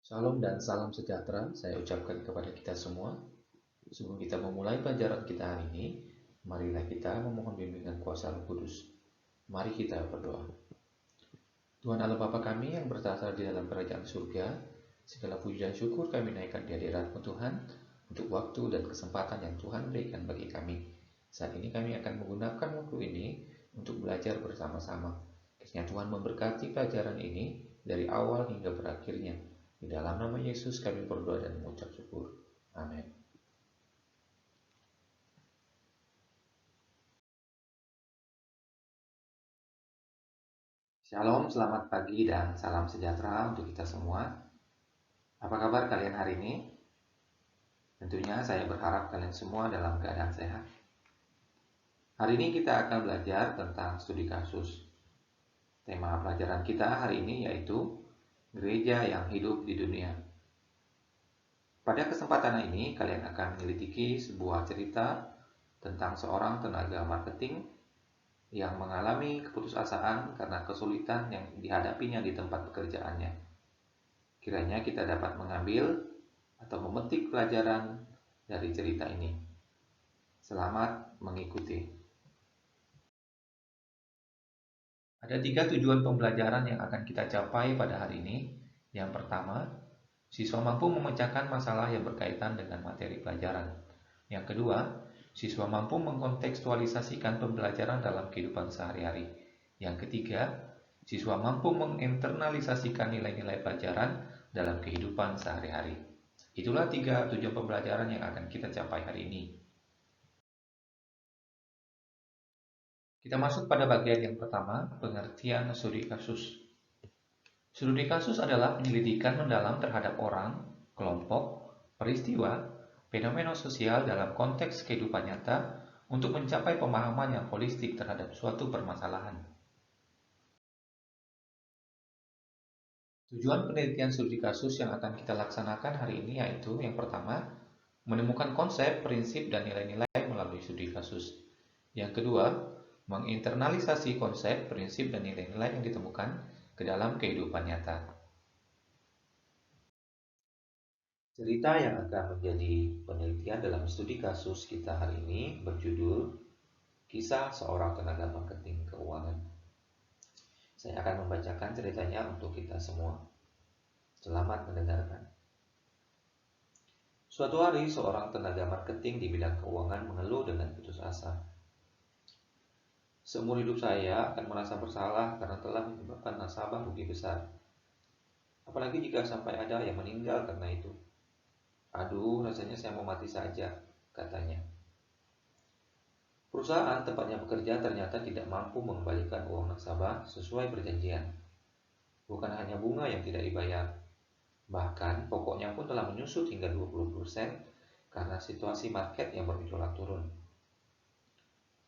Salam dan salam sejahtera saya ucapkan kepada kita semua. Sebelum kita memulai pelajaran kita hari ini, marilah kita memohon bimbingan kuasa Roh Kudus. Mari kita berdoa. Tuhan Allah Bapa kami yang bertasar di dalam kerajaan surga, segala puji dan syukur kami naikkan di hadirat-Mu Tuhan untuk waktu dan kesempatan yang Tuhan berikan bagi kami. Saat ini kami akan menggunakan waktu ini untuk belajar bersama-sama. Kiranya Tuhan memberkati pelajaran ini dari awal hingga berakhirnya. Di dalam nama Yesus kami berdoa dan mengucap syukur. Amin. Shalom, selamat pagi dan salam sejahtera untuk kita semua. Apa kabar kalian hari ini? Tentunya saya berharap kalian semua dalam keadaan sehat. Hari ini kita akan belajar tentang studi kasus. Tema pelajaran kita hari ini yaitu gereja yang hidup di dunia. Pada kesempatan ini kalian akan menyelidiki sebuah cerita tentang seorang tenaga marketing yang mengalami keputusasaan karena kesulitan yang dihadapinya di tempat pekerjaannya. Kiranya kita dapat mengambil atau memetik pelajaran dari cerita ini. Selamat mengikuti. Ada 3 tujuan pembelajaran yang akan kita capai pada hari ini. Yang pertama, siswa mampu memecahkan masalah yang berkaitan dengan materi pelajaran. Yang kedua, siswa mampu mengkontekstualisasikan pembelajaran dalam kehidupan sehari-hari. Yang ketiga, siswa mampu menginternalisasikan nilai-nilai pelajaran dalam kehidupan sehari-hari. Itulah 3 tujuan pembelajaran yang akan kita capai hari ini. Kita masuk pada bagian yang pertama, pengertian studi kasus. Studi kasus adalah penyelidikan mendalam terhadap orang, kelompok, peristiwa, fenomena sosial dalam konteks kehidupan nyata untuk mencapai pemahaman yang holistik terhadap suatu permasalahan. Tujuan penelitian studi kasus yang akan kita laksanakan hari ini yaitu yang pertama, menemukan konsep, prinsip, dan nilai-nilai melalui studi kasus. Yang kedua, menginternalisasi konsep, prinsip, dan nilai-nilai yang ditemukan ke dalam kehidupan nyata. Cerita yang akan menjadi penelitian dalam studi kasus kita hari ini berjudul Kisah Seorang Tenaga Marketing Keuangan. Saya akan membacakan ceritanya untuk kita semua. Selamat mendengarkan. Suatu hari, seorang tenaga marketing di bidang keuangan mengeluh dengan putus asa. Seumur hidup saya akan merasa bersalah karena telah menyebabkan nasabah rugi besar. Apalagi jika sampai ada yang meninggal karena itu. Aduh, rasanya saya mau mati saja, katanya. Perusahaan tempatnya bekerja ternyata tidak mampu mengembalikan uang nasabah sesuai perjanjian. Bukan hanya bunga yang tidak dibayar, bahkan pokoknya pun telah menyusut hingga 20% karena situasi market yang bergejolak turun.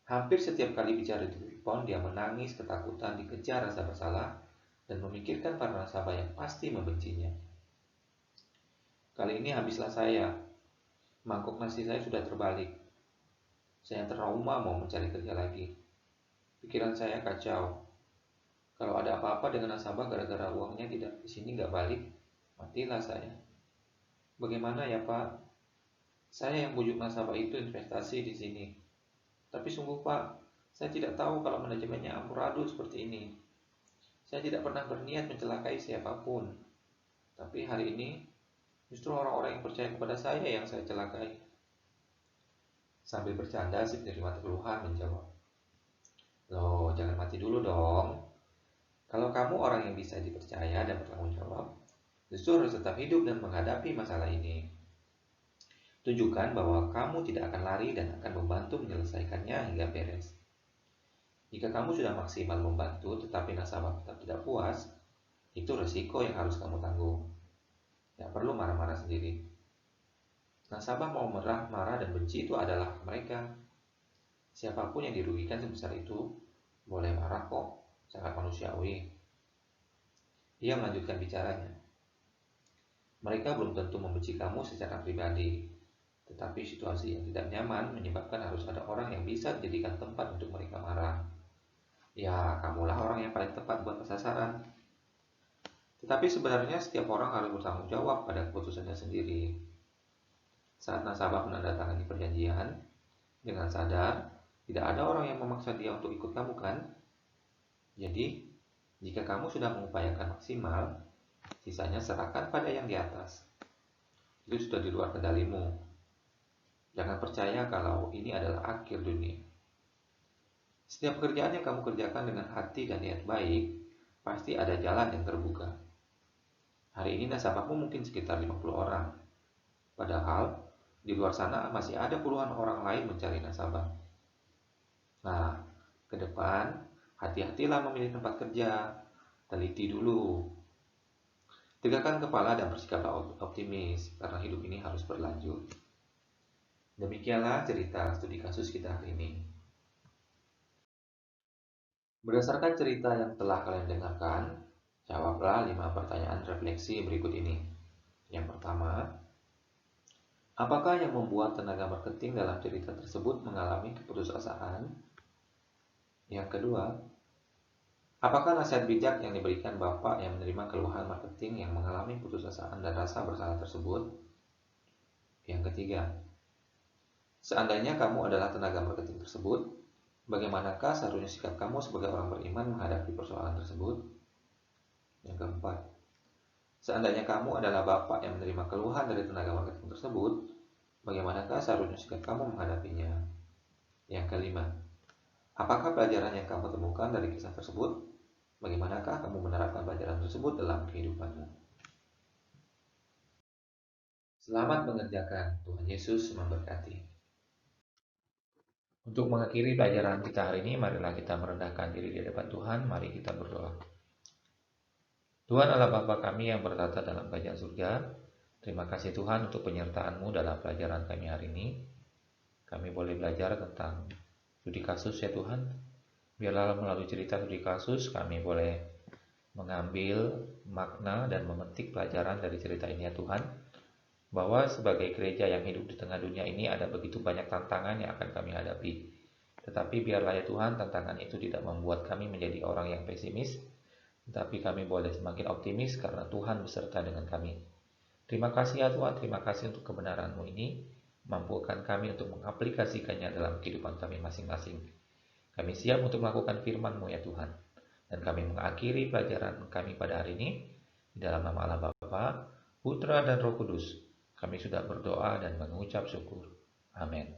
Hampir setiap kali bicara di telepon, dia menangis ketakutan, dikejar rasa bersalah, dan memikirkan para nasabah yang pasti membencinya. Kali ini habislah saya. Mangkuk nasi saya sudah terbalik. Saya trauma mau mencari kerja lagi. Pikiran saya kacau. Kalau ada apa-apa dengan nasabah gara-gara uangnya tidak di sini nggak balik, matilah saya. Bagaimana ya Pak? Saya yang bujuk nasabah itu investasi di sini. Tapi sungguh Pak, saya tidak tahu kalau manajemennya amburadul seperti ini. Saya tidak pernah berniat mencelakai siapapun. Tapi hari ini justru orang-orang yang percaya kepada saya yang saya celakai. Sambil bercanda si penerima keluhan menjawab, loh jangan mati dulu dong. Kalau kamu orang yang bisa dipercaya dan bertanggung jawab, justru harus tetap hidup dan menghadapi masalah ini. Tunjukkan bahwa kamu tidak akan lari dan akan membantu menyelesaikannya hingga beres. Jika kamu sudah maksimal membantu tetapi nasabah tetap tidak puas, itu resiko yang harus kamu tanggung. Tidak perlu marah-marah sendiri. Nasabah mau marah dan benci itu adalah mereka. Siapapun yang dirugikan sebesar itu, boleh marah kok, sangat manusiawi. Ia melanjutkan bicaranya. Mereka belum tentu membenci kamu secara pribadi, tetapi situasi yang tidak nyaman menyebabkan harus ada orang yang bisa dijadikan tempat untuk mereka marah. Ya, kamulah orang yang paling tepat buat sasaran. Tetapi sebenarnya setiap orang harus bertanggung jawab pada keputusannya sendiri. Saat nasabah menandatangani perjanjian, dengan sadar, tidak ada orang yang memaksa dia untuk ikut kamu kan? Jadi, jika kamu sudah mengupayakan maksimal, sisanya serahkan pada yang di atas. Itu sudah di luar kendalimu. Jangan percaya kalau ini adalah akhir dunia. Setiap pekerjaan yang kamu kerjakan dengan hati dan niat baik, pasti ada jalan yang terbuka. Hari ini nasabahmu mungkin sekitar 50 orang. Padahal, di luar sana masih ada puluhan orang lain mencari nasabah. Nah, ke depan, hati-hatilah memilih tempat kerja. Teliti dulu. Tegakkan kepala dan bersikaplah optimis, karena hidup ini harus berlanjut. Demikianlah cerita studi kasus kita hari ini. Berdasarkan cerita yang telah kalian dengarkan, jawablah 5 pertanyaan refleksi berikut ini. Yang pertama, apakah yang membuat tenaga marketing dalam cerita tersebut mengalami keputusasaan? Yang kedua, apakah nasihat bijak yang diberikan Bapak yang menerima keluhan marketing yang mengalami putusasaan dan rasa bersalah tersebut? Yang ketiga, seandainya kamu adalah tenaga marketing tersebut, bagaimanakah seharusnya sikap kamu sebagai orang beriman menghadapi persoalan tersebut? Yang keempat, seandainya kamu adalah bapak yang menerima keluhan dari tenaga marketing tersebut, bagaimanakah seharusnya sikap kamu menghadapinya? Yang kelima, apakah pelajaran yang kamu temukan dari kisah tersebut? Bagaimanakah kamu menerapkan pelajaran tersebut dalam kehidupanmu? Selamat mengerjakan. Tuhan Yesus memberkati. Untuk mengakhiri pelajaran kita hari ini, marilah kita merendahkan diri di hadapan Tuhan. Mari kita berdoa. Tuhan Allah Bapa kami yang bertata dalam kerajaan surga, terima kasih Tuhan untuk penyertaan-Mu dalam pelajaran kami hari ini. Kami boleh belajar tentang studi kasus ya Tuhan. Biarlah melalui cerita studi kasus kami boleh mengambil makna dan memetik pelajaran dari cerita ini ya Tuhan. Bahwa sebagai gereja yang hidup di tengah dunia ini ada begitu banyak tantangan yang akan kami hadapi. Tetapi biarlah ya Tuhan tantangan itu tidak membuat kami menjadi orang yang pesimis, tetapi kami boleh semakin optimis karena Tuhan beserta dengan kami. Terima kasih ya Tuhan, terima kasih untuk kebenaran-Mu ini. Mampukan kami untuk mengaplikasikannya dalam kehidupan kami masing-masing. Kami siap untuk melakukan firman-Mu ya Tuhan. Dan kami mengakhiri pelajaran kami pada hari ini. Di dalam nama Allah Bapa, Putra dan Roh Kudus, kami sudah berdoa dan mengucap syukur. Amin.